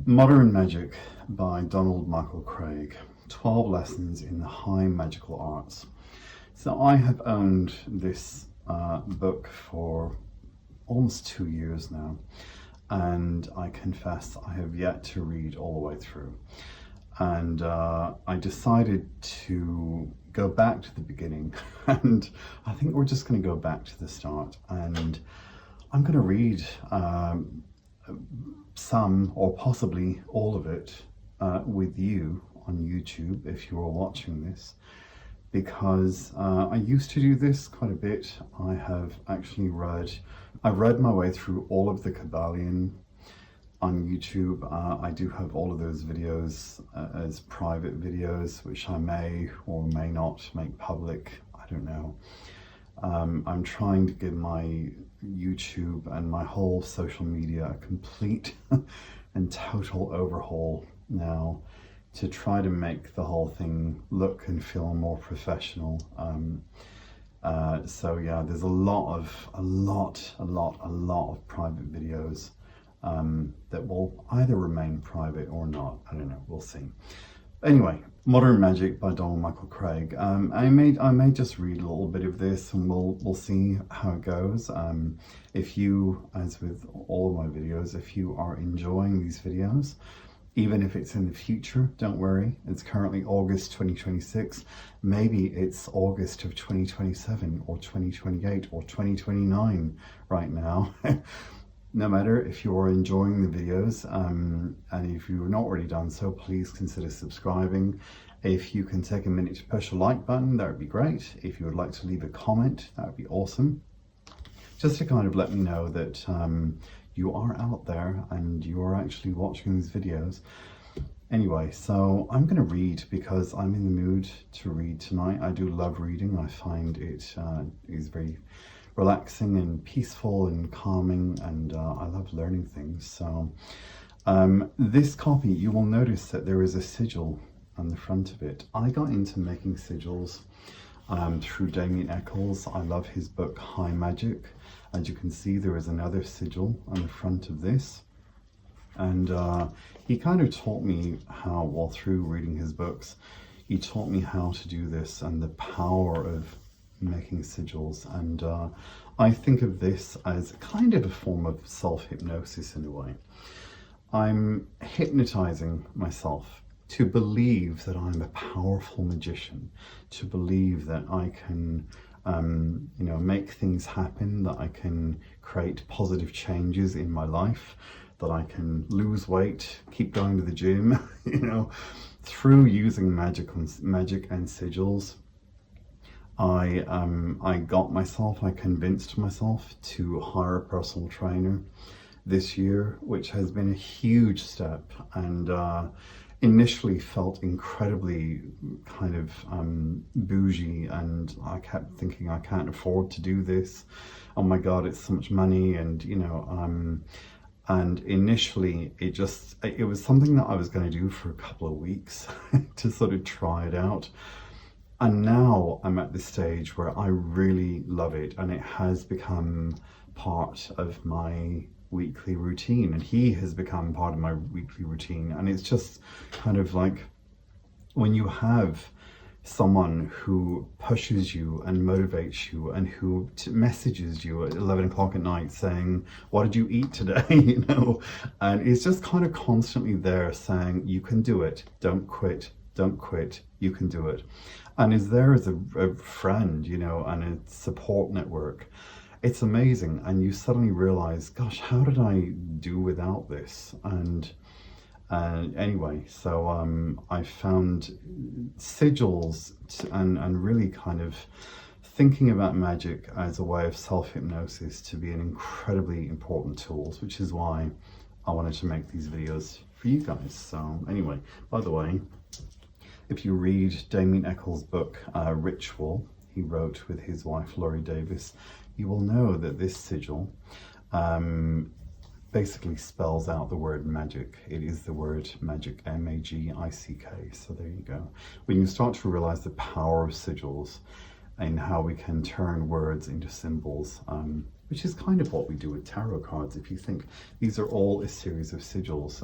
Modern Magic by Donald Michael Kraig. 12 Lessons in the High Magical Arts. So I have owned this book for almost 2 years now, and I confess I have yet to read all the way through. And I decided to go back to the beginning, and I think we're just going to go back to the start, and I'm going to read some or possibly all of it with you on YouTube if you are watching this, because I used to do this quite a bit. I've read my way through all of the Kabbalion on YouTube. I do have all of those videos as private videos, which I may or may not make public. I don't know. I'm trying to give my YouTube and my whole social media a complete and total overhaul now, to try to make the whole thing look and feel more professional. So yeah, there's a lot of private videos that will either remain private or not. I don't know, we'll see. Anyway, Modern Magic by Donald Michael Kraig. I may just read a little bit of this, and we'll see how it goes. If you, as with all of my videos, if you are enjoying these videos, even if it's in the future, don't worry. It's currently August 2026. Maybe it's August of 2027 or 2028 or 2029 right now. No matter, if you're enjoying the videos, and if you've not already done so, please consider subscribing. If you can take a minute to push a like button, that would be great. If you would like to leave a comment, that would be awesome. Just to kind of let me know that you are out there and you are actually watching these videos. Anyway, so I'm going to read because I'm in the mood to read tonight. I do love reading. I find it is very relaxing and peaceful and calming, and I love learning things. So this copy, you will notice that there is a sigil on the front of it. I got into making sigils through Damien-Echols. I love his book High Magick. As you can see, there is another sigil on the front of this, and he kind of taught me how, well, through reading his books, he taught me how to do this and the power of making sigils. And I think of this as kind of a form of self-hypnosis in a way. I'm hypnotizing myself to believe that I'm a powerful magician, to believe that I can make things happen, that I can create positive changes in my life, that I can lose weight, keep going to the gym, through using magic and sigils. I convinced myself to hire a personal trainer this year, which has been a huge step, and initially felt incredibly kind of bougie, and I kept thinking, I can't afford to do this. Oh my God, it's so much money, and and initially it was something that I was going to do for a couple of weeks to sort of try it out. And now I'm at this stage where I really love it, and it has become part of my weekly routine, and he has become part of my weekly routine. And it's just kind of like when you have someone who pushes you and motivates you, and who messages you at 11 o'clock at night saying, what did you eat today? And it's just kind of constantly there saying, you can do it, don't quit, you can do it. And is there as a friend, and a support network. It's amazing. And you suddenly realize, gosh, how did I do without this? And anyway, so I found sigils and really kind of thinking about magic as a way of self-hypnosis to be an incredibly important tool, which is why I wanted to make these videos for you guys. So anyway, by the way, if you read Damien-Echols' book, Ritual, he wrote with his wife, Laurie Davis, you will know that this sigil basically spells out the word magic. It is the word magic, M-A-G-I-C-K. So there you go. When you start to realize the power of sigils, in how we can turn words into symbols, which is kind of what we do with tarot cards. If you think, these are all a series of sigils.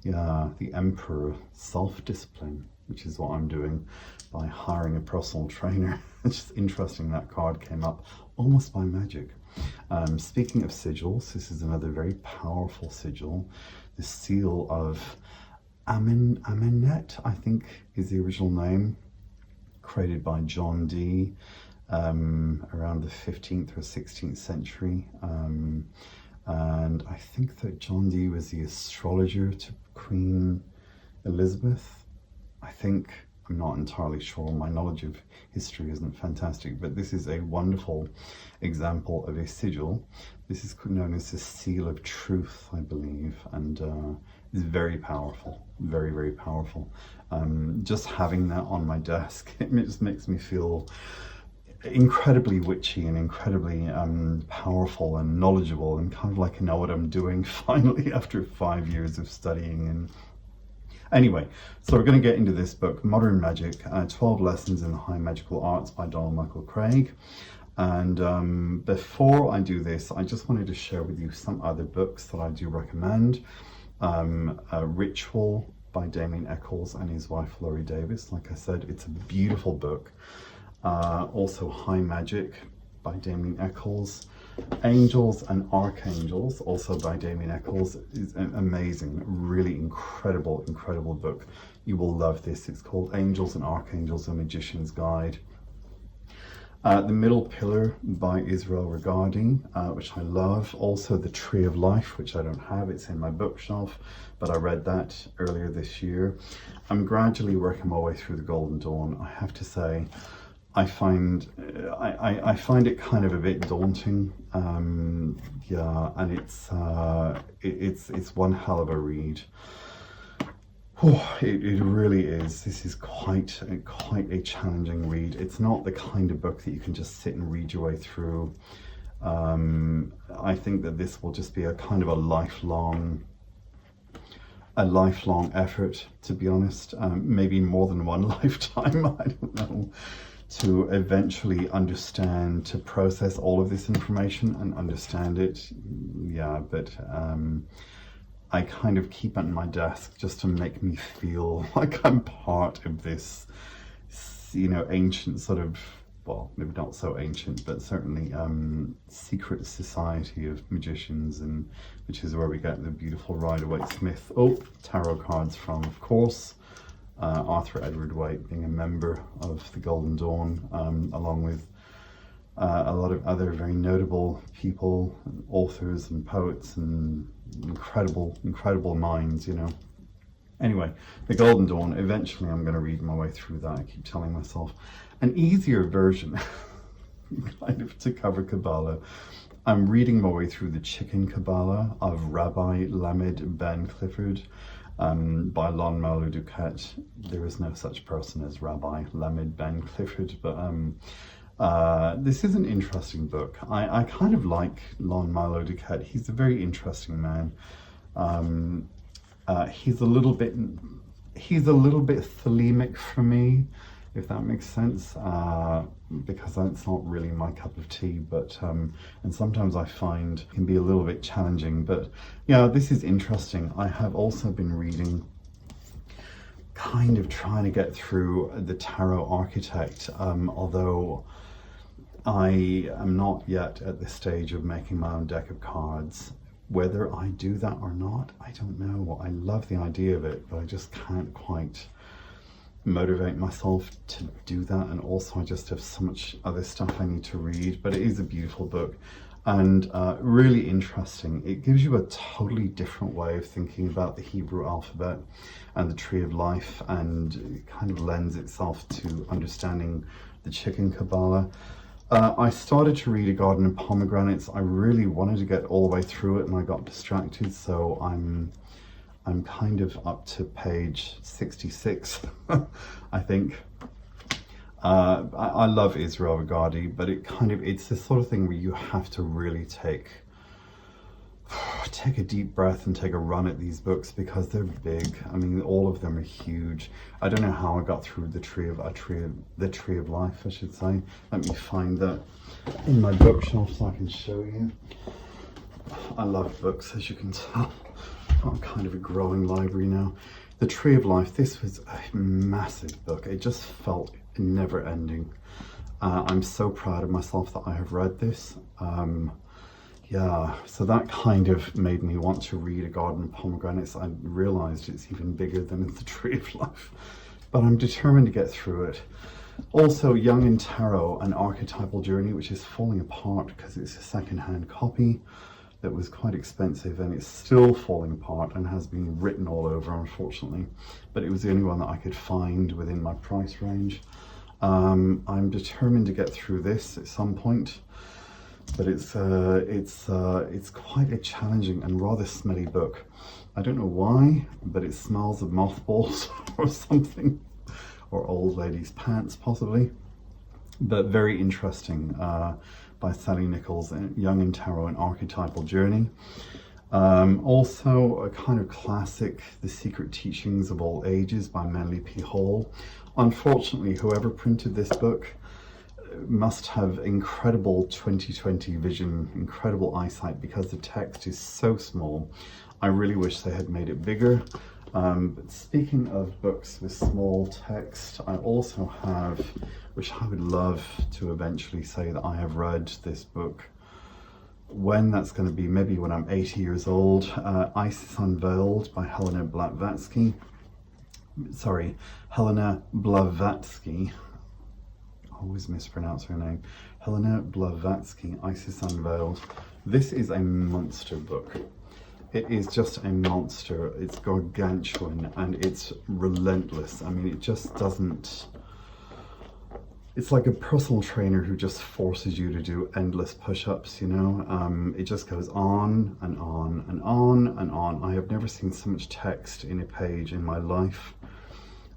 Yeah, the Emperor, self-discipline, which is what I'm doing by hiring a personal trainer. It's just interesting that card came up almost by magic. Speaking of sigils, this is another very powerful sigil. The seal of Amenet, I think is the original name, created by John Dee around the 15th or 16th century. And I think that John Dee was the astrologer to Queen Elizabeth. I think, I'm not entirely sure, my knowledge of history isn't fantastic, but this is a wonderful example of a sigil. This is known as the seal of truth, I believe, and is very powerful, very, very powerful. Just having that on my desk, it just makes me feel incredibly witchy and incredibly powerful and knowledgeable, and kind of like I know what I'm doing finally after 5 years of studying. And anyway, so we're going to get into this book, Modern Magic, 12 Lessons in the High Magical Arts by Donald Michael Kraig. And before I do this, I just wanted to share with you some other books that I do recommend. Ritual by Damien-Echols and his wife Laurie Davis. Like I said, it's a beautiful book. Also High Magic by Damien-Echols. Angels and Archangels, also by Damien-Echols, is an amazing, really incredible book. You will love this. It's called Angels and Archangels, A Magician's Guide. The Middle Pillar by Israel Regardie, which I love. Also The Tree of Life, which I don't have. It's in my bookshelf, but I read that earlier this year. I'm gradually working my way through The Golden Dawn. I have to say, I find it kind of a bit daunting. Yeah, and it's one hell of a read. Oh, it really is. This is quite a challenging read. It's not the kind of book that you can just sit and read your way through. I think that this will just be a kind of a lifelong effort, to be honest. Maybe more than one lifetime, I don't know, to eventually understand, to process all of this information and understand it. Yeah, but I kind of keep it on my desk just to make me feel like I'm part of this, you know, ancient sort of, well, maybe not so ancient, but certainly secret society of magicians, and which is where we get the beautiful Rider-Waite-Smith tarot cards from, of course. Arthur Edward Waite being a member of the Golden Dawn, along with a lot of other very notable people, authors and poets and incredible minds, you know. Anyway, the Golden Dawn, eventually I'm going to read my way through that. I keep telling myself. An easier version, kind of, to cover Kabbalah. I'm reading my way through the Chicken Kabbalah of Rabbi Lamed Ben Clifford, by Lon Malu Duquette. There is no such person as Rabbi Lamed Ben Clifford, but this is an interesting book. I kind of like Lon Malu Duquette. He's a very interesting man. He's a little bit thelemic for me, if that makes sense, because that's not really my cup of tea, but and sometimes I find it can be a little bit challenging, but yeah, this is interesting. I have also been reading, kind of trying to get through the Tarot Architect, although I am not yet at the stage of making my own deck of cards. Whether I do that or not, I don't know. I love the idea of it, but I just can't quite motivate myself to do that, and also I just have so much other stuff I need to read. But it is a beautiful book, and really interesting. It gives you a totally different way of thinking about the Hebrew alphabet and the Tree of Life, and it kind of lends itself to understanding the Chicken Kabbalah. I started to read A Garden of Pomegranates. I really wanted to get all the way through it, and I got distracted, so I'm kind of up to page 66, I think. I love Israel Regardie, but it's the sort of thing where you have to really take take a deep breath and take a run at these books because they're big. I mean, all of them are huge. I don't know how I got through the Tree of Life, I should say. Let me find that in my bookshelf so I can show you. I love books, as you can tell. I'm kind of a growing library now. The Tree of Life, this was a massive book. It just felt never ending. I'm so proud of myself that I have read this. Yeah, so that kind of made me want to read A Garden of Pomegranates. I realized it's even bigger than The Tree of Life, but I'm determined to get through it. Also, Young in Tarot, An Archetypal Journey, which is falling apart because it's a second-hand copy that was quite expensive, and it's still falling apart and has been written all over, unfortunately, but it was the only one that I could find within my price range. I'm determined to get through this at some point, but it's quite a challenging and rather smelly book. I don't know why, but it smells of mothballs or something, or old lady's pants possibly, but very interesting, by Sally Nichols, Young in Tarot, An Archetypal Journey. Also a kind of classic, The Secret Teachings of All Ages by Manly P. Hall. Unfortunately, whoever printed this book must have incredible 20/20 vision, incredible eyesight, because the text is so small. I really wish they had made it bigger. But speaking of books with small text, I also have, which I would love to eventually say that I have read this book. When that's going to be, maybe when I'm 80 years old, Isis Unveiled by Helena Blavatsky. Sorry, Helena Blavatsky. I always mispronounce her name. Helena Blavatsky, Isis Unveiled. This is a monster book. It is just a monster. It's gargantuan and it's relentless. I mean, it just doesn't... It's like a personal trainer who just forces you to do endless push-ups, you know? It just goes on and on and on and on. I have never seen so much text in a page in my life.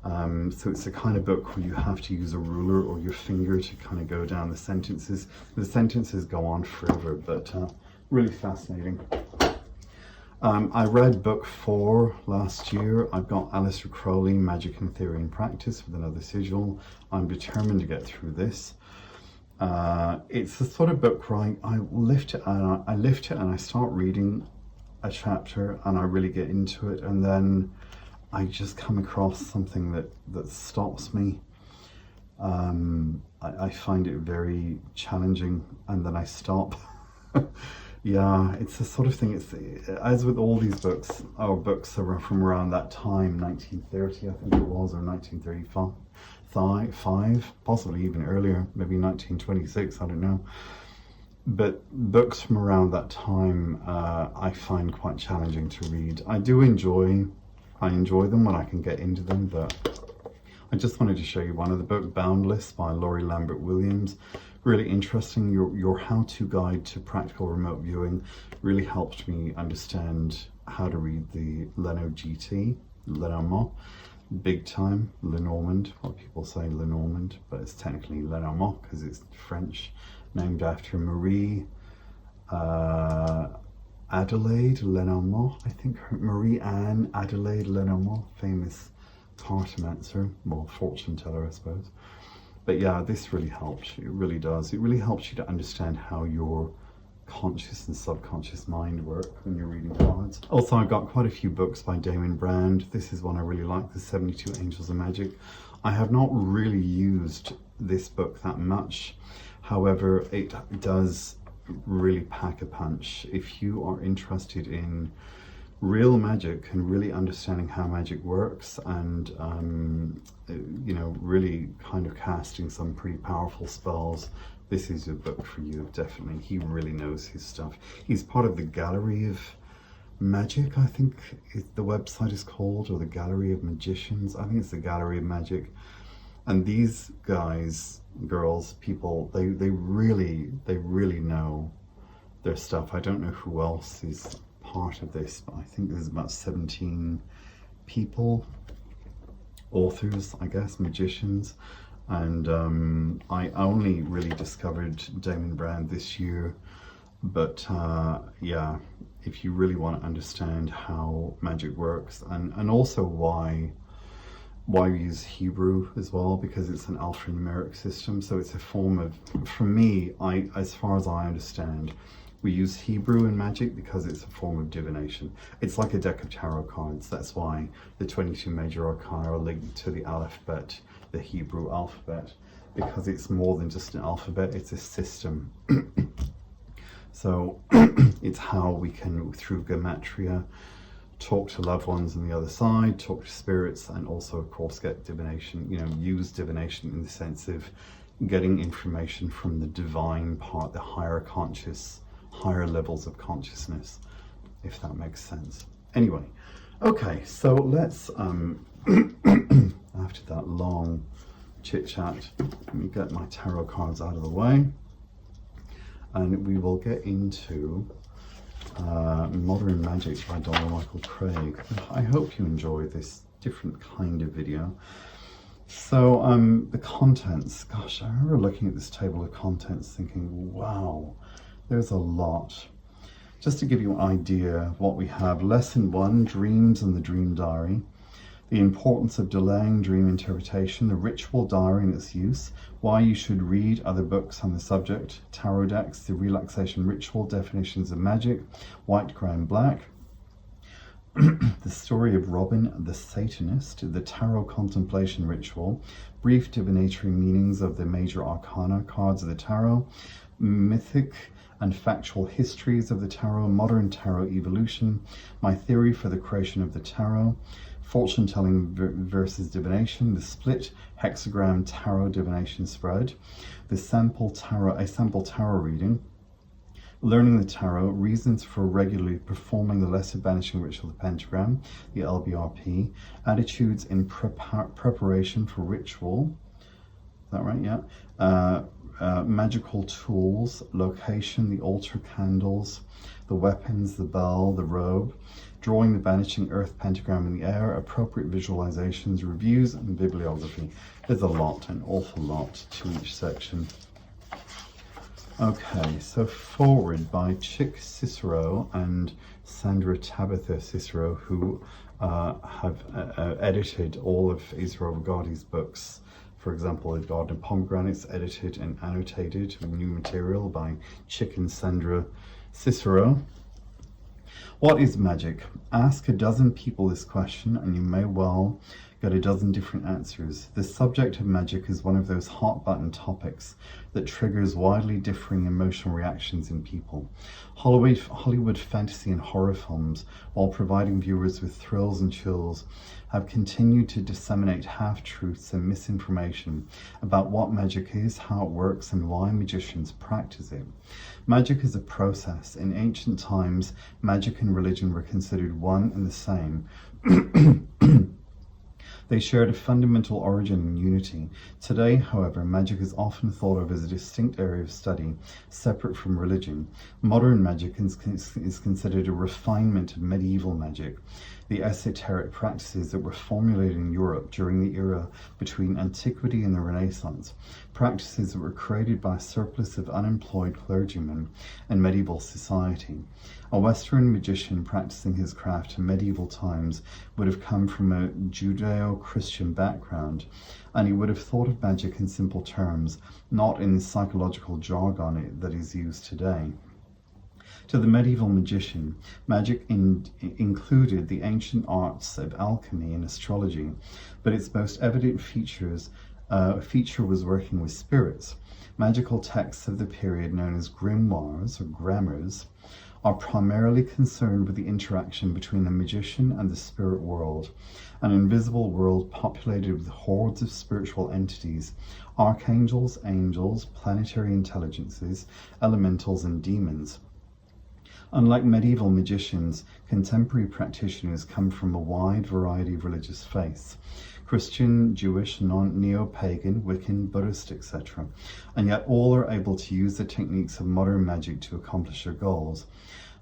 So it's the kind of book where you have to use a ruler or your finger to kind of go down the sentences. The sentences go on forever, but really fascinating. I read book 4 last year. I've got Aleister Crowley, Magic and Theory and Practice with another sigil. I'm determined to get through this. It's the sort of book where I lift it and I start reading a chapter and I really get into it, and then I just come across something that stops me. I find it very challenging and then I stop. Yeah, it's the sort of thing, it's as with all these books, our books are from around that time, 1930 I think it was, or 1935, possibly even earlier, maybe 1926, I don't know. But books from around that time I find quite challenging to read. I enjoy them when I can get into them, but I just wanted to show you one of the book, Boundless by Laurie Lambert Williams. Really interesting. Your how-to guide to practical remote viewing really helped me understand how to read the Lenormand, big time, Lenormand, what people say Lenormand, but it's technically Lenormand because it's French, named after Marie Adelaide Lenormand, I think, Marie Anne Adelaide Lenormand, famous cartomancer, well, fortune teller, I suppose. But yeah, this really helps. It really does. It really helps you to understand how your conscious and subconscious mind work when you're reading cards. Also, I've got quite a few books by Damien Brand. This is one I really like, The 72 Angels of Magic. I have not really used this book that much. However, it does really pack a punch. If you are interested in real magic and really understanding how magic works and you know, really kind of casting some pretty powerful spells, this is a book for you, definitely. He really knows his stuff. He's part of the Gallery of Magic, I think the website is called, or the Gallery of Magicians. I think it's the Gallery of Magic. And these guys, girls, people, they really know their stuff. I don't know who else is part of this, but I think there's about 17 people, authors, I guess, magicians, and I only really discovered Damien Brand this year. But yeah, if you really want to understand how magic works, and also why we use Hebrew as well, because it's an alphanumeric system, so it's a form of, for me, as far as I understand, we use Hebrew in magic because it's a form of divination. It's like a deck of tarot cards. That's why the 22 major arcana are linked to the alphabet, the Hebrew alphabet, because it's more than just an alphabet, it's a system. So it's how we can, through gematria, talk to loved ones on the other side, talk to spirits, and also, of course, get divination, use divination in the sense of getting information from the divine part, the higher levels of consciousness, if that makes sense. Anyway, okay, so let's, after that long chit chat, let me get my tarot cards out of the way, and we will get into Modern Magic by Dr. Michael Kraig. I hope you enjoy this different kind of video. So the contents, gosh, I remember looking at this table of contents thinking, wow, there's a lot. Just to give you an idea of what we have: Lesson 1, Dreams and the Dream Diary, the importance of delaying dream interpretation, the ritual diary and its use, why you should read other books on the subject, tarot decks, the relaxation ritual, definitions of magic, white, grey and black, the story of Robin the Satanist, the tarot contemplation ritual, brief divinatory meanings of the major arcana cards of the tarot, mythic and factual histories of the tarot, modern tarot evolution, my theory for the creation of the tarot, fortune telling versus divination, the split hexagram tarot divination spread, a sample tarot reading, learning the tarot, reasons for regularly performing the lesser banishing ritual of the pentagram, the LBRP, attitudes in preparation for ritual. Is that right? Yeah. Magical tools, location, the altar candles, the weapons, the bell, the robe, drawing the banishing earth pentagram in the air, appropriate visualizations, reviews, and bibliography. There's a lot, an awful lot to each section. Okay, so forward by Chick Cicero and Sandra Tabitha Cicero, who have edited all of Israel Regardie's books. For example, The Garden of Pomegranates, edited and annotated with new material by Chick and Sandra Cicero. What is magic? Ask a dozen people this question and you may well get a dozen different answers. The subject of magic is one of those hot button topics that triggers widely differing emotional reactions in people. Hollywood fantasy and horror films, while providing viewers with thrills and chills, have continued to disseminate half-truths and misinformation about what magic is, how it works, and why magicians practice it. Magic is a process. In ancient times, magic and religion were considered one and the same. They shared a fundamental origin and unity. Today, however, magic is often thought of as a distinct area of study, separate from religion. Modern magic is considered a refinement of medieval magic, the esoteric practices that were formulated in Europe during the era between antiquity and the Renaissance, practices that were created by a surplus of unemployed clergymen in medieval society. A Western magician practicing his craft in medieval times would have come from a Judeo-Christian background, and he would have thought of magic in simple terms, not in the psychological jargon that is used today. To the medieval magician, magic included the ancient arts of alchemy and astrology, but its most evident feature was working with spirits. Magical texts of the period, known as grimoires or grammars, are primarily concerned with the interaction between the magician and the spirit world, an invisible world populated with hordes of spiritual entities, archangels, angels, planetary intelligences, elementals, and demons. Unlike medieval magicians, contemporary practitioners come from a wide variety of religious faiths: Christian, Jewish, neo-pagan, Wiccan, Buddhist, etc. And yet all are able to use the techniques of modern magic to accomplish their goals.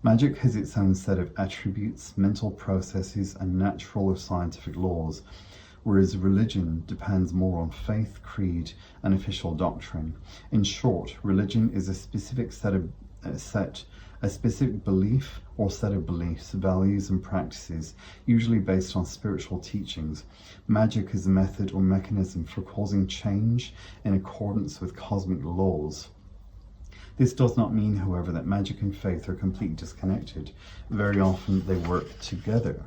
Magic has its own set of attributes, mental processes, and natural or scientific laws, whereas religion depends more on faith, creed, and official doctrine. In short, religion is a specific set of a specific belief or set of beliefs, values and practices, usually based on spiritual teachings. Magic is a method or mechanism for causing change in accordance with cosmic laws. This does not mean, however, that magic and faith are completely disconnected. Very often they work together.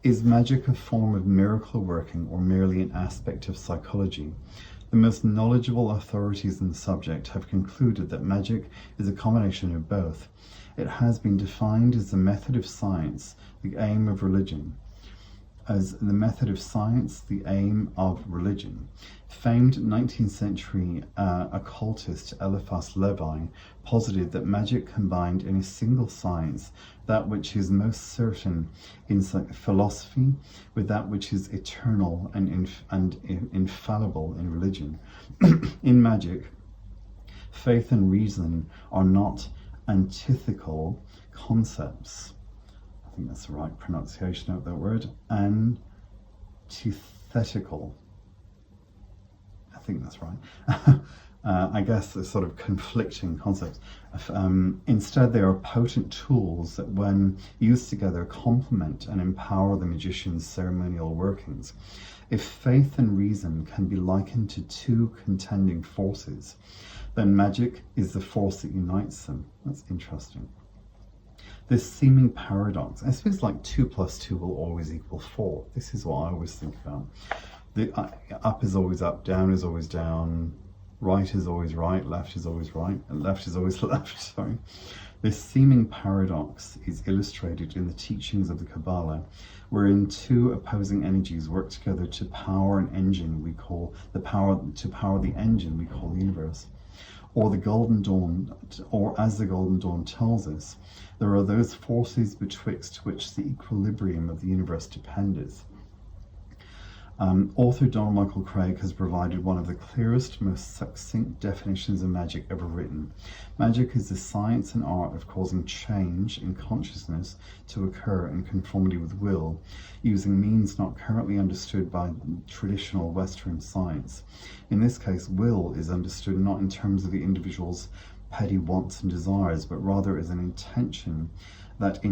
Is magic a form of miracle working or merely an aspect of psychology? The most knowledgeable authorities in the subject have concluded that magic is a combination of both. It has been defined as the method of science, the aim of religion. Famed 19th century occultist Eliphas Levi posited that magic combined in a single science that which is most certain in philosophy with that which is eternal and infallible in religion. In magic, faith and reason are not antithetical concepts. I think that's the right pronunciation of that word. Antithetical. I think that's right. I guess they're sort of conflicting concepts. Instead, they are potent tools that, when used together, complement and empower the magician's ceremonial workings. If faith and reason can be likened to two contending forces, then magic is the force that unites them. That's interesting. This seeming paradox, I suppose, like 2 + 2 will always equal 4. This is what I always think about. The up is always up, down is always down, right is always right, left is always right, and left is always left, sorry. This seeming paradox is illustrated in the teachings of the Kabbalah, wherein two opposing energies work together to power an engine we call the engine we call the universe. Or the Golden Dawn, or as the Golden Dawn tells us, there are those forces betwixt which the equilibrium of the universe dependeth. Author Donald Michael Kraig has provided one of the clearest, most succinct definitions of magic ever written. Magic is the science and art of causing change in consciousness to occur in conformity with will, using means not currently understood by traditional Western science. In this case, will is understood not in terms of the individual's petty wants and desires, but rather as an intention that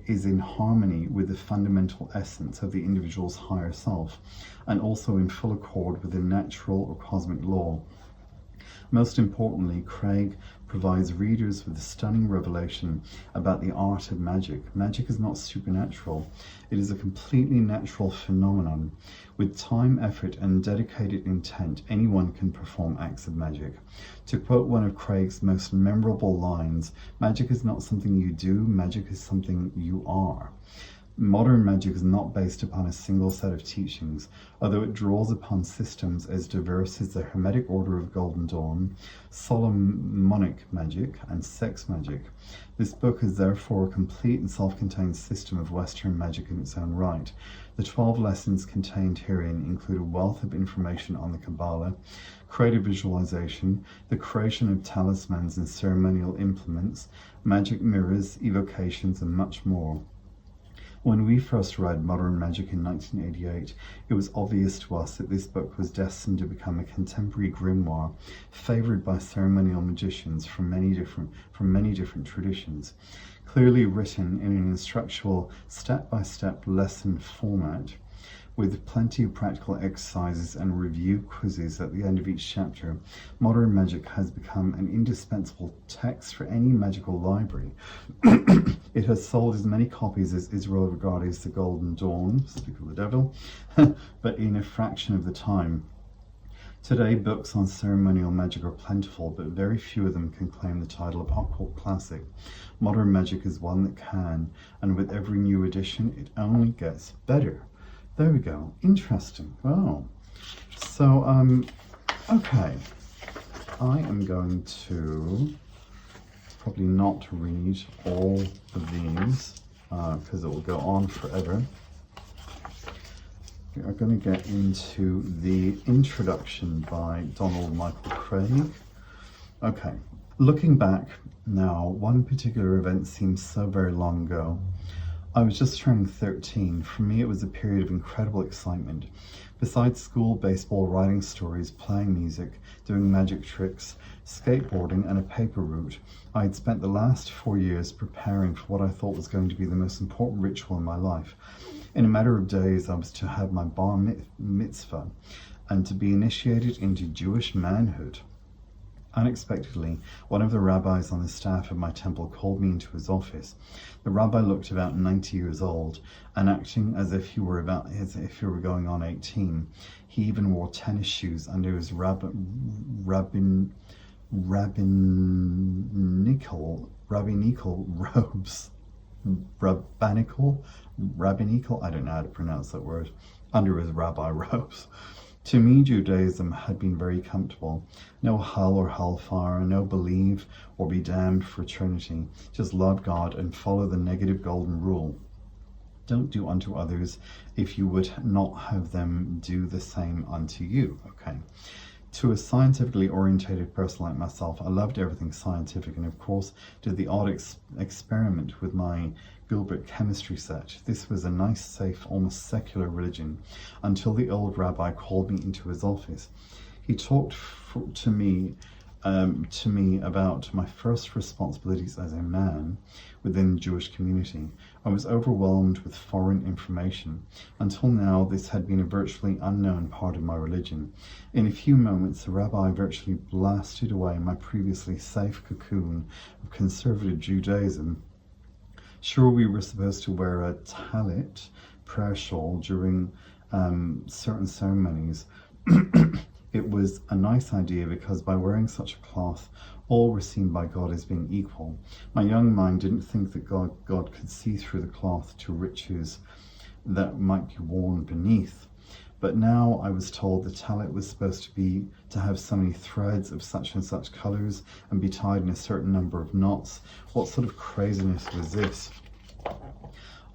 is in harmony with the fundamental essence of the individual's higher self, and also in full accord with the natural or cosmic law. Most importantly, Kraig provides readers with a stunning revelation about the art of magic. Magic is not supernatural. It is a completely natural phenomenon. With time, effort, and dedicated intent, anyone can perform acts of magic. To quote one of Kraig's most memorable lines, magic is not something you do, magic is something you are. Modern magic is not based upon a single set of teachings, although it draws upon systems as diverse as the Hermetic Order of Golden Dawn, Solomonic magic, and sex magic. This book is therefore a complete and self-contained system of Western magic in its own right. The 12 lessons contained herein include a wealth of information on the Kabbalah, creative visualization, the creation of talismans and ceremonial implements, magic mirrors, evocations, and much more. When we first read Modern Magic in 1988, it was obvious to us that this book was destined to become a contemporary grimoire, favoured by ceremonial magicians from many different traditions. Clearly written in an instructional step-by-step lesson format, with plenty of practical exercises and review quizzes at the end of each chapter, Modern Magic has become an indispensable text for any magical library. It has sold as many copies as Israel regards the Golden Dawn, speak of the devil, but in a fraction of the time. Today, books on ceremonial magic are plentiful, but very few of them can claim the title of occult classic. Modern Magic is one that can, and with every new edition, it only gets better. There we go. Interesting. Wow. So, okay. I am going to probably not read all of these because it will go on forever. We are going to get into the introduction by Donald Michael Kraig. Okay. Looking back now, one particular event seems so very long ago. I was just turning 13. For me, it was a period of incredible excitement. Besides school, baseball, writing stories, playing music, doing magic tricks, skateboarding, and a paper route, I had spent the last 4 years preparing for what I thought was going to be the most important ritual in my life. In a matter of days, I was to have my bar mitzvah and to be initiated into Jewish manhood. Unexpectedly, one of the rabbis on the staff of my temple called me into his office. The rabbi looked about 90 years old, and acting as if he were going on 18. He even wore tennis shoes under his rabbinical robes. Rabbinical, I don't know how to pronounce that word, under his rabbi robes. To me, Judaism had been very comfortable. No hell or hellfire, no believe or be damned fraternity. Just love God and follow the negative golden rule. Don't do unto others if you would not have them do the same unto you. Okay. To a scientifically orientated person like myself, I loved everything scientific and of course did the odd experiment with my Gilbert chemistry set. This was a nice, safe, almost secular religion until the old rabbi called me into his office. He talked to me about my first responsibilities as a man within the Jewish community. I was overwhelmed with foreign information. Until now, this had been a virtually unknown part of my religion. In a few moments, the rabbi virtually blasted away my previously safe cocoon of conservative Judaism. Sure, we were supposed to wear a talit, prayer shawl, during certain ceremonies. It was a nice idea because by wearing such a cloth, all were seen by God as being equal. My young mind didn't think that God could see through the cloth to riches that might be worn beneath. But now I was told the talit was supposed to have so many threads of such and such colors and be tied in a certain number of knots. What sort of craziness was this?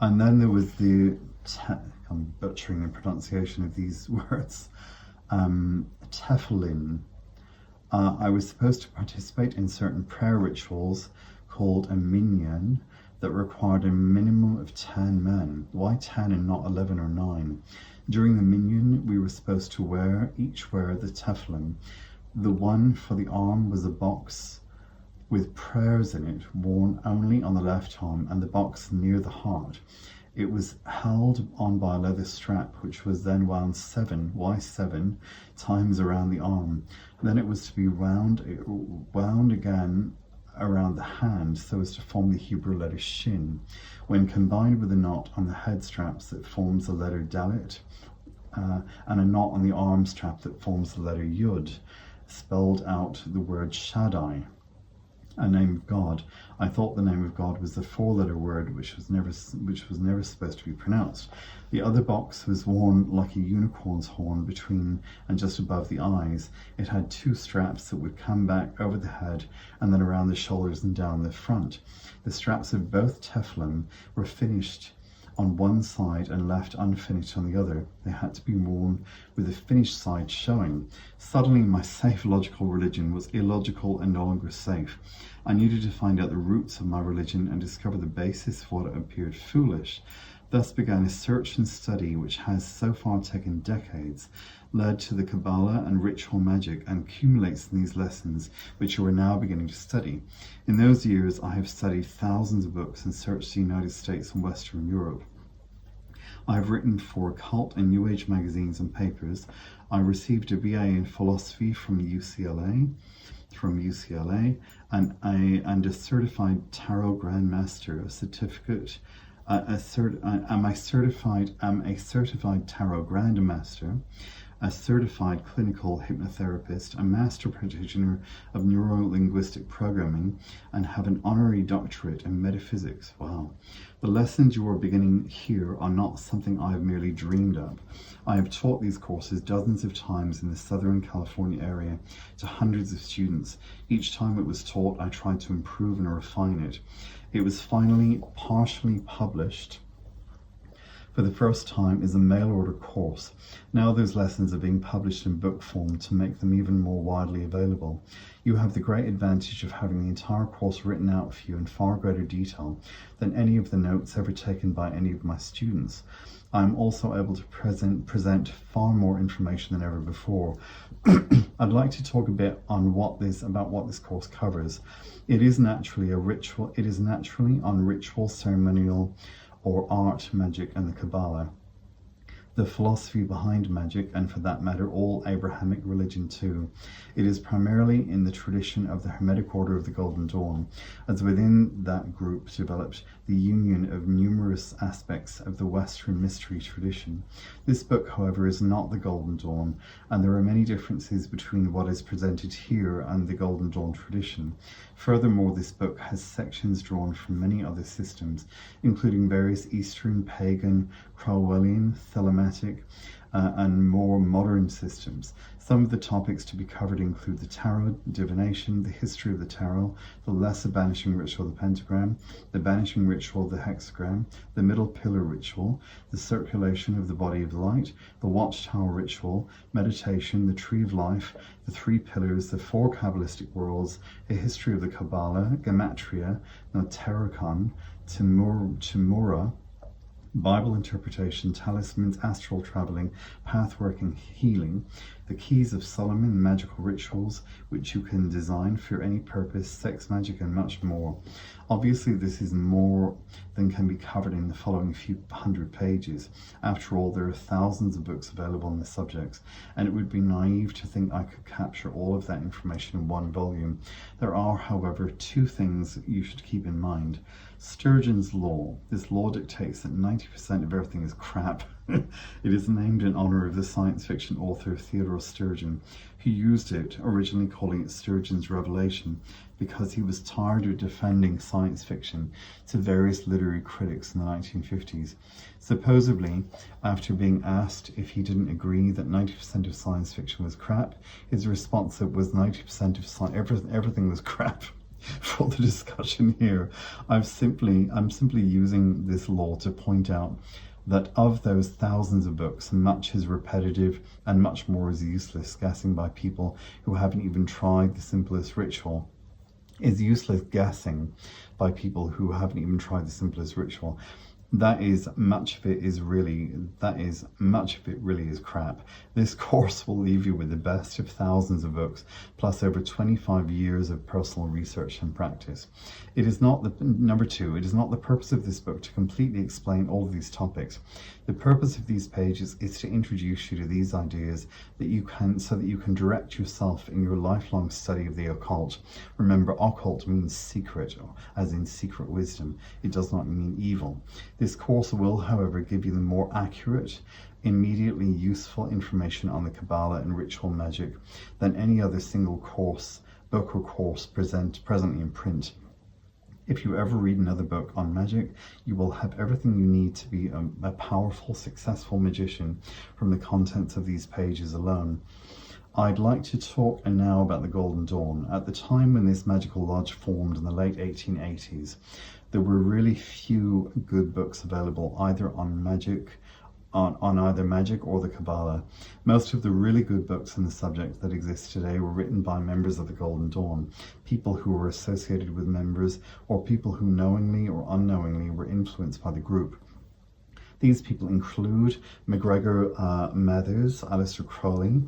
And then there was I'm butchering the pronunciation of these words, tefillin. I was supposed to participate in certain prayer rituals called a minyan that required a minimum of 10 men. Why 10 and not 11 or 9? During the minyan, we were supposed to each wear the tefillin. The one for the arm was a box with prayers in it, worn only on the left arm, and the box near the heart. It was held on by a leather strap, which was then wound 7 times around the arm. Then it was to be wound again around the hand so as to form the Hebrew letter shin, when combined with a knot on the head straps that forms the letter dalet, and a knot on the arm strap that forms the letter yud, spelled out the word Shaddai, a name of God. I thought the name of God was the 4-letter word which was never supposed to be pronounced. The other box was worn like a unicorn's horn between and just above the eyes. It had 2 straps that would come back over the head and then around the shoulders and down the front. The straps of both tefillin were finished on one side and left unfinished on the other. They had to be worn with the finished side showing. Suddenly my safe logical religion was illogical and no longer safe. I needed to find out the roots of my religion and discover the basis of what appeared foolish. Thus began a search and study which has so far taken decades, led to the Kabbalah and ritual magic, and accumulates in these lessons which you are now beginning to study. In those years I have studied thousands of books and searched the United States and Western Europe. I have written for occult and New Age magazines and papers. I received a BA in philosophy from UCLA, and a certified tarot grandmaster, a certificate. Am a certified tarot grandmaster, a certified clinical hypnotherapist, a master practitioner of neuro-linguistic programming, and have an honorary doctorate in metaphysics. Wow. The lessons you are beginning here are not something I have merely dreamed up. I have taught these courses dozens of times in the Southern California area to hundreds of students. Each time it was taught, I tried to improve and refine it. It was finally partially published for the first time is a mail-order course. Now those lessons are being published in book form to make them even more widely available. You have the great advantage of having the entire course written out for you in far greater detail than any of the notes ever taken by any of my students. I am also able to present far more information than ever before. I'd like to talk a bit on about what this course covers. It is naturally on ritual, ceremonial, or art, magic, and the Kabbalah, the philosophy behind magic, and for that matter all Abrahamic religion too. It is primarily in the tradition of the Hermetic Order of the Golden Dawn, as within that group developed the union of numerous aspects of the Western mystery tradition. This book, however, is not the Golden Dawn, and there are many differences between what is presented here and the Golden Dawn tradition. Furthermore, this book has sections drawn from many other systems, including various Eastern, pagan, Crowellian, thematic, and more modern systems. Some of the topics to be covered include the tarot, divination, the history of the tarot, the lesser banishing ritual, the pentagram, the banishing ritual, the hexagram, the middle pillar ritual, the circulation of the body of light, the watchtower ritual, meditation, the tree of life, the three pillars, the four Kabbalistic worlds, a history of the Kabbalah, Gematria, Notarikon, Timura, Bible interpretation, talismans, astral traveling, pathworking, healing, the keys of Solomon, magical rituals which you can design for any purpose, sex magic, and much more. Obviously, this is more than can be covered in the following few hundred pages. After all, there are thousands of books available on the subjects, and it would be naive to think I could capture all of that information in one volume. There are, however, two things you should keep in mind. Sturgeon's law. This law dictates that 90% of everything is crap. It is named in honor of the science fiction author Theodore Sturgeon, who used it, originally calling it Sturgeon's Revelation, because he was tired of defending science fiction to various literary critics in the 1950s. Supposedly, after being asked if he didn't agree that 90% of science fiction was crap, his response was 90% of everything was crap. For the discussion here, I'm simply using this law to point out that of those thousands of books, much is repetitive and much more is useless, guessing by people who haven't even tried the simplest ritual. Is useless guessing by people who haven't even tried the simplest ritual. Much of it really is crap. This course will leave you with the best of thousands of books, plus over 25 years of personal research and practice. Number two, it is not the purpose of this book to completely explain all of these topics. The purpose of these pages is to introduce you to these ideas so that you can direct yourself in your lifelong study of the occult. Remember, occult means secret, as in secret wisdom. It does not mean evil. This course will, however, give you the more accurate, immediately useful information on the Kabbalah and ritual magic than any other single book or course presently in print. If you ever read another book on magic, you will have everything you need to be a powerful, successful magician from the contents of these pages alone. I'd like to talk now about the Golden Dawn. At the time when this magical lodge formed in the late 1880s, there were really few good books available either on magic, on either magic or the Kabbalah. Most of the really good books on the subject that exist today were written by members of the Golden Dawn, people who were associated with members, or people who knowingly or unknowingly were influenced by the group. These people include MacGregor Mathers, Aleister Crowley,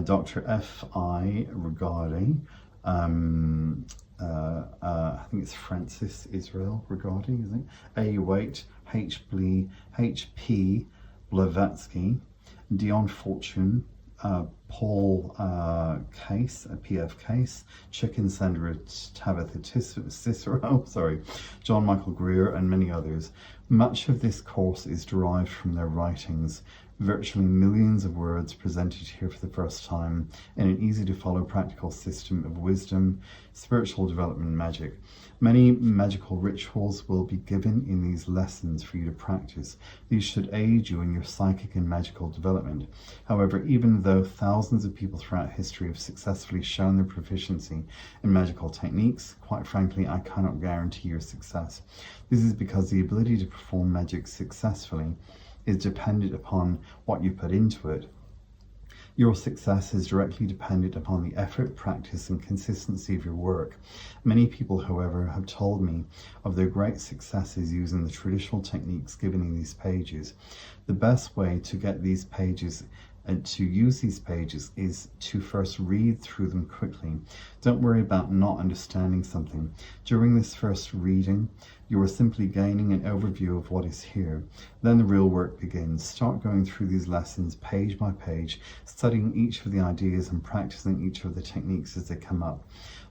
Dr. F.I. Regardie, I think it's Francis Israel Regardie, isn't it? A. Waite, H.P. Blavatsky, Dion Fortune, Paul Case, P.F. Case, Chicken Sandra Tabitha Cicero, John Michael Greer, and many others. Much of this course is derived from their writings, virtually millions of words presented here for the first time in an easy-to-follow practical system of wisdom, spiritual development, and magic. Many magical rituals will be given in these lessons for you to practice. These should aid you in your psychic and magical development. However, even though thousands of people throughout history have successfully shown their proficiency in magical techniques, quite frankly, I cannot guarantee your success. This is because the ability to perform magic successfully is dependent upon what you put into it. Your success is directly dependent upon the effort, practice, and consistency of your work. Many people, however, have told me of their great successes using the traditional techniques given in these pages. The best way to get these pages and to use these pages is to first read through them quickly. Don't worry about not understanding something. During this first reading, you are simply gaining an overview of what is here. Then the real work begins. Start going through these lessons page by page, studying each of the ideas and practicing each of the techniques as they come up.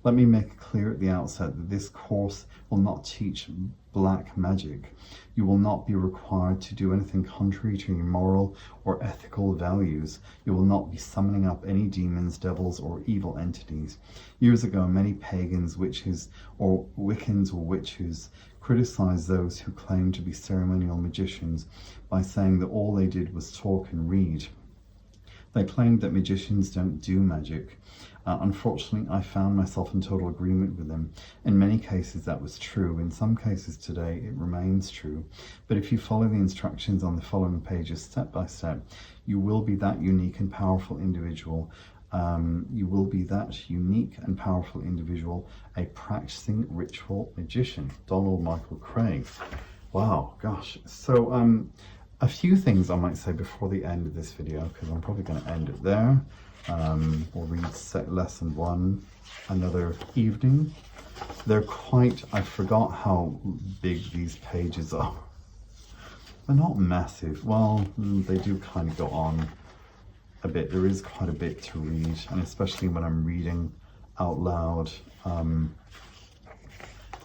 Let me make it clear at the outset that this course will not teach black magic. You will not be required to do anything contrary to your moral or ethical values. You will not be summoning up any demons, devils, or evil entities. Years ago, many pagans, witches, or Wiccans or witches criticized those who claimed to be ceremonial magicians by saying that all they did was talk and read. They claimed that magicians don't do magic. Unfortunately, I found myself in total agreement with them. In many cases that was true. In some cases today it remains true. But if you follow the instructions on the following pages step by step, you will be that unique and powerful individual. You will be that unique and powerful individual, a practicing ritual magician. Donald Michael Kraig. Wow, gosh. So a few things I might say before the end of this video, because I'm probably going to end it there. We'll read lesson 1 another evening. They're quite, I forgot how big these pages are. They're not massive. Well, they do kind of go on a bit. There is quite a bit to read, and especially when I'm reading out loud,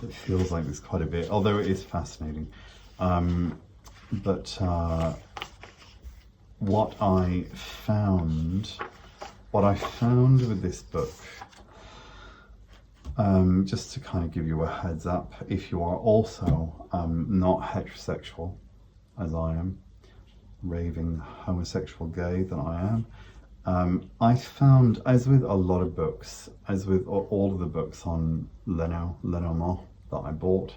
it feels like there's quite a bit, although it is fascinating. But what I found with this book, just to kind of give you a heads up, if you are also not heterosexual, as I am, raving homosexual gay that I am, I found, as with a lot of books, as with all of the books on Lenormand that I bought,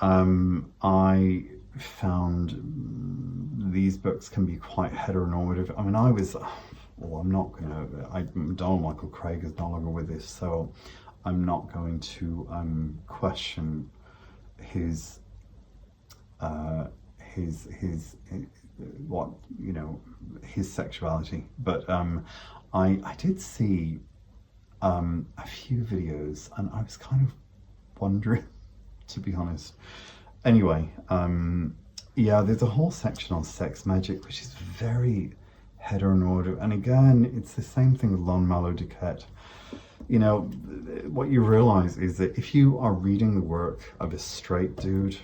I found these books can be quite heteronormative. I mean, Donald Michael Kraig is no longer with us, so I'm not going to question his sexuality, but I did see a few videos, and I was kind of wondering, to be honest. Anyway, yeah, there's a whole section on sex magic, which is very heteronormative, and again, it's the same thing with L'Homme Malédique. You know, what you realize is that if you are reading the work of a straight dude,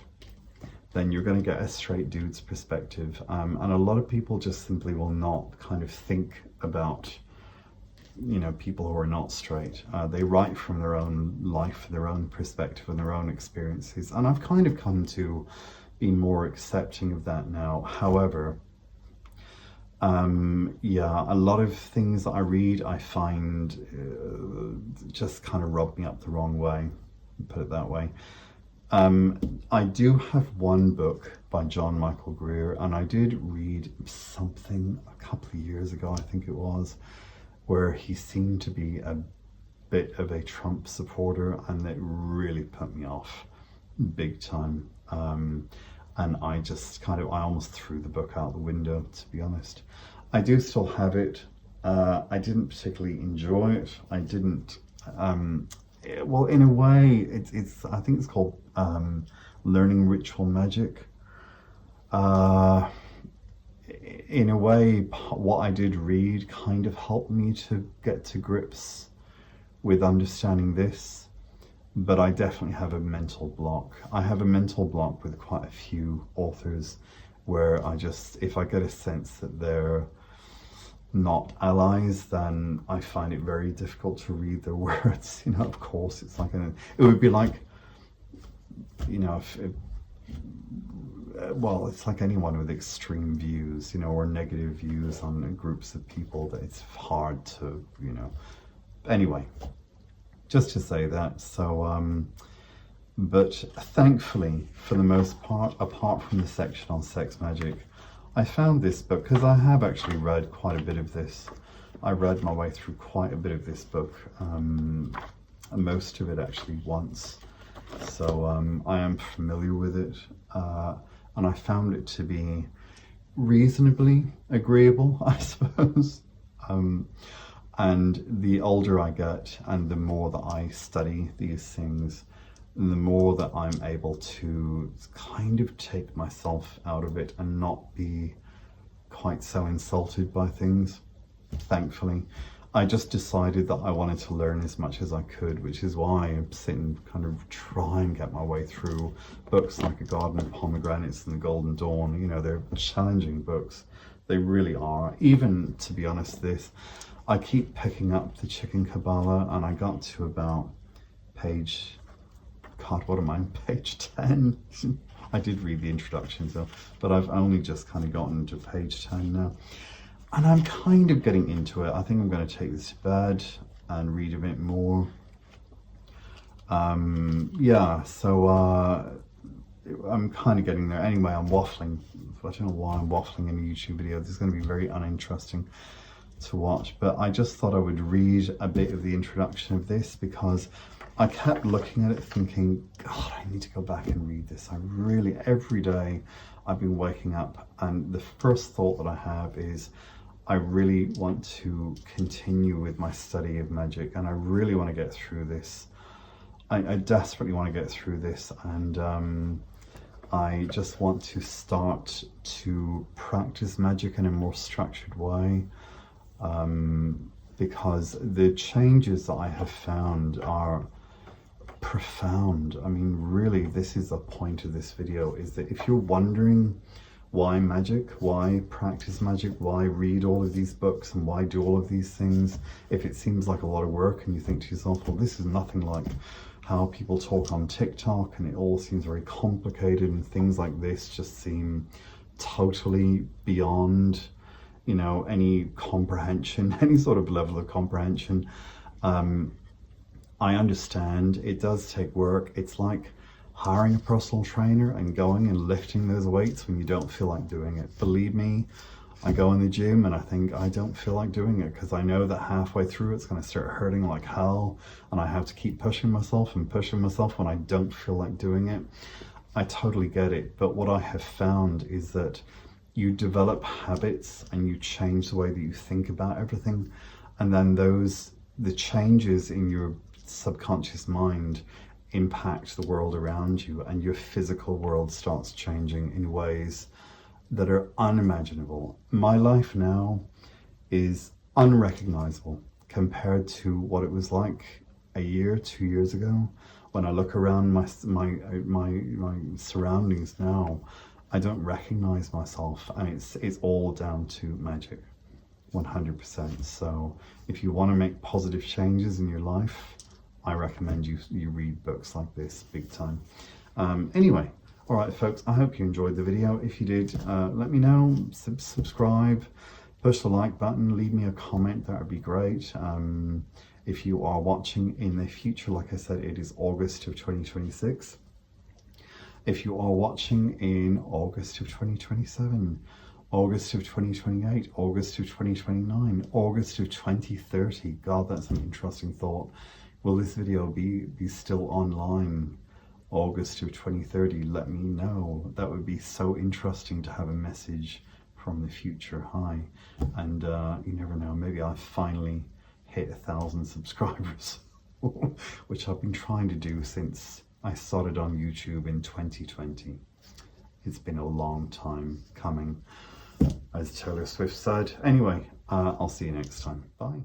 then you're going to get a straight dude's perspective, and a lot of people just simply will not kind of think about, you know, people who are not straight. They write from their own life, their own perspective, and their own experiences, and I've kind of come to be more accepting of that now. However, yeah, a lot of things that I read, I find just kind of rub me up the wrong way, put it that way. I do have one book by John Michael Greer, and I did read something a couple of years ago, I think it was, where he seemed to be a bit of a Trump supporter, and it really put me off big time. And I just I almost threw the book out the window, to be honest. I do still have it. I didn't particularly enjoy it. I didn't, well, in a way, it's I think it's called Learning Ritual Magic. In a way, what I did read kind of helped me to get to grips with understanding this. But I definitely have a mental block. I have a mental block with quite a few authors where if I get a sense that they're not allies, then I find it very difficult to read their words. You know, of course, it's like it would be like, you know, well, it's like anyone with extreme views, you know, or negative views on groups of people, that it's hard to, you know, anyway. Just to say that. So, but thankfully, for the most part, apart from the section on sex magic, I found this book because I have actually read quite a bit of this. I read my way through quite a bit of this book, most of it actually once. So I am familiar with it, and I found it to be reasonably agreeable, I suppose. And the older I get and the more that I study these things, the more that I'm able to kind of take myself out of it and not be quite so insulted by things, thankfully. I just decided that I wanted to learn as much as I could, which is why I'm sitting kind of trying to get my way through books like A Garden of Pomegranates and The Golden Dawn. You know, they're challenging books. They really are. Even, to be honest, I keep picking up the Chicken Kabbalah, and I got to about page 10. I did read the introduction, but I've only just kind of gotten to page 10 now. And I'm kind of getting into it. I think I'm going to take this to bed and read a bit more. Yeah, so I'm kind of getting there. Anyway, I'm waffling. I don't know why I'm waffling in a YouTube video. This is going to be very uninteresting to watch. But I just thought I would read a bit of the introduction of this because I kept looking at it thinking, God, I need to go back and read this. I really, every day I've been waking up and the first thought that I have is, I really want to continue with my study of Magick, and I really want to get through this. I desperately want to get through this, and I just want to start to practice Magick in a more structured way, because the changes that I have found are profound. I mean, really, this is the point of this video, is that if you're wondering why Magick, why practice Magick, why read all of these books, and why do all of these things, if it seems like a lot of work and you think to yourself, well, this is nothing like how people talk on TikTok and it all seems very complicated and things like this just seem totally beyond, you know, any comprehension, any sort of level of comprehension. I understand it does take work. It's like hiring a personal trainer and going and lifting those weights when you don't feel like doing it. Believe me, I go in the gym and I think I don't feel like doing it because I know that halfway through it's going to start hurting like hell, and I have to keep pushing myself when I don't feel like doing it. I totally get it, but what I have found is that you develop habits and you change the way that you think about everything, and then the changes in your subconscious mind impact the world around you, and your physical world starts changing in ways that are unimaginable. My life now is unrecognizable compared to what it was like a year, 2 years ago. When I look around my surroundings now, I don't recognize myself, and it's all down to Magick, 100%. So if you want to make positive changes in your life, I recommend you read books like this big time. Anyway, all right, folks, I hope you enjoyed the video. If you did, let me know, subscribe, push the like button, leave me a comment, that would be great. If you are watching in the future, like I said, it is August of 2026. If you are watching in August of 2027, August of 2028, August of 2029, August of 2030, God, that's an interesting thought. Will this video be still online August of 2030? Let me know. That would be so interesting to have a message from the future. Hi. And you never know, maybe I finally hit 1,000 subscribers, which I've been trying to do since I started on YouTube in 2020. It's been a long time coming, as Taylor Swift said. Anyway, I'll see you next time. Bye.